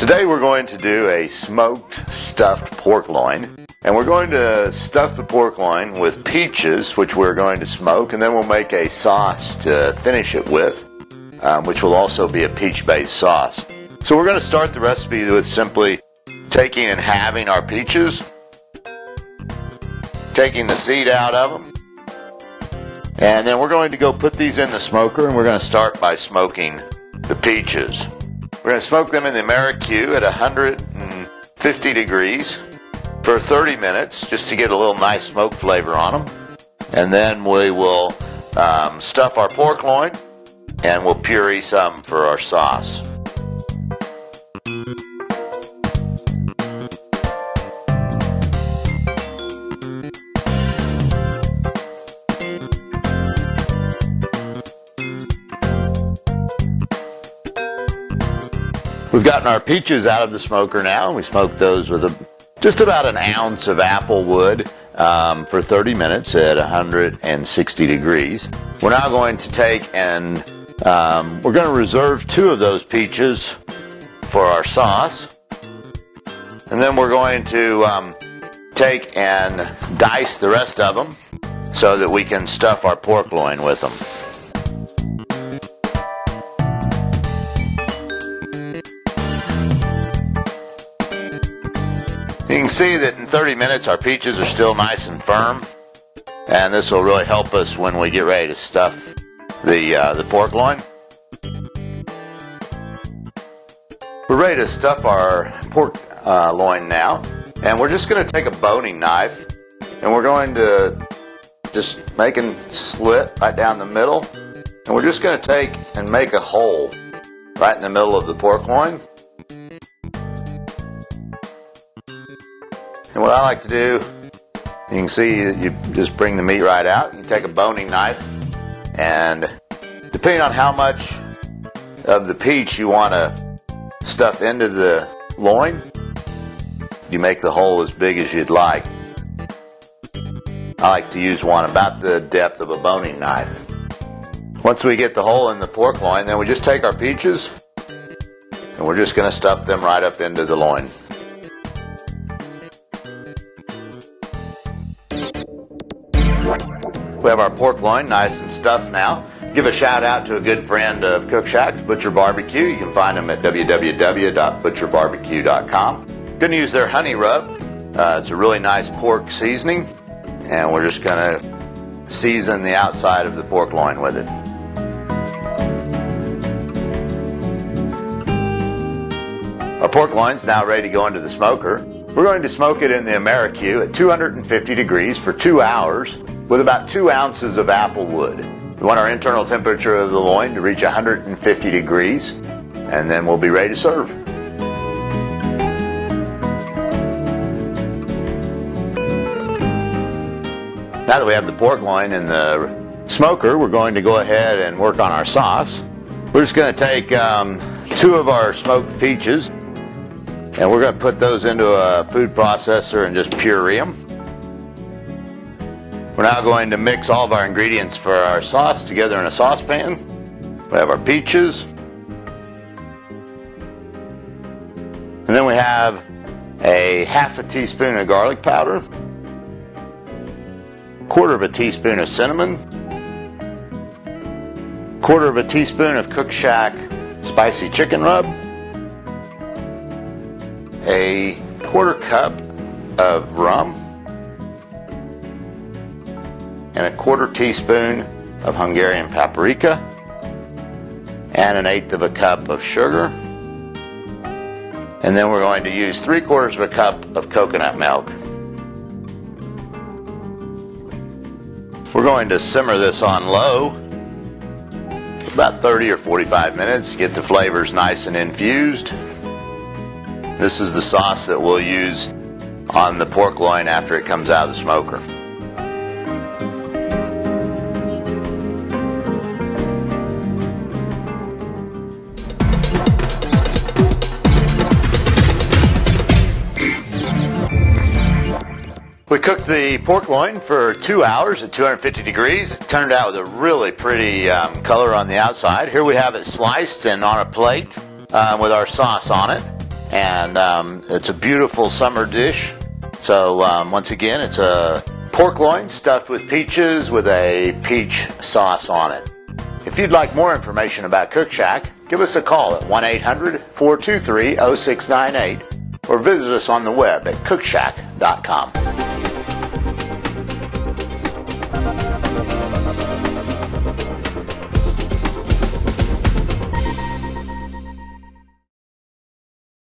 Today we're going to do a smoked stuffed pork loin, and we're going to stuff the pork loin with peaches, which we're going to smoke, and then we'll make a sauce to finish it with, which will also be a peach-based sauce. So we're going to start the recipe with simply taking and halving our peaches, taking the seed out of them, and then we're going to go put these in the smoker, and we're going to start by smoking the peaches. We're going to smoke them in the AmeriQue at 150 degrees for 30 minutes just to get a little nice smoke flavor on them. And then we will stuff our pork loin and we'll puree some for our sauce. We've gotten our peaches out of the smoker now, and we smoked those with just about an ounce of apple wood for 30 minutes at 160 degrees. We're now going to take and we're going to reserve 2 of those peaches for our sauce, and then we're going to take and dice the rest of them so that we can stuff our pork loin with them. You can see that in 30 minutes our peaches are still nice and firm, and this will really help us when we get ready to stuff the pork loin. We're ready to stuff our pork loin now, and we're just going to take a boning knife and we're going to just make a slit right down the middle, and we're just going to take and make a hole right in the middle of the pork loin. And what I like to do, you can see that you just bring the meat right out. You take a boning knife, and depending on how much of the peach you want to stuff into the loin, you make the hole as big as you'd like. I like to use one about the depth of a boning knife. Once we get the hole in the pork loin, then we just take our peaches and we're just going to stuff them right up into the loin. We have our pork loin nice and stuffed now. Give a shout out to a good friend of Cookshack, Butcher BBQ. You can find them at www.butcherbarbecue.com. Going to use their honey rub. It's a really nice pork seasoning, and we're just going to season the outside of the pork loin with it. Our pork loin's now ready to go into the smoker. We're going to smoke it in the AmeriQue at 250 degrees for 2 hours with about 2 ounces of apple wood. We want our internal temperature of the loin to reach 150 degrees, and then we'll be ready to serve. Now that we have the pork loin in the smoker, we're going to go ahead and work on our sauce. We're just going to take 2 of our smoked peaches, and we're going to put those into a food processor and just puree them. We're now going to mix all of our ingredients for our sauce together in a saucepan. We have our peaches. And then we have a half a teaspoon of garlic powder, 1/4 teaspoon of cinnamon, 1/4 teaspoon of Cookshack spicy chicken rub, a 1/4 cup of rum, and a 1/4 teaspoon of Hungarian paprika, and 1/8 cup of sugar. And then we're going to use 3/4 cup of coconut milk. We're going to simmer this on low for about 30 or 45 minutes, get the flavors nice and infused. This is the sauce that we'll use on the pork loin after it comes out of the smoker. We cooked the pork loin for 2 hours at 250 degrees. It turned out with a really pretty color on the outside. Here we have it sliced and on a plate with our sauce on it. and it's a beautiful summer dish. So once again, it's a pork loin stuffed with peaches with a peach sauce on it. If you'd like more information about Cookshack, give us a call at 1-800-423-0698 or visit us on the web at cookshack.com.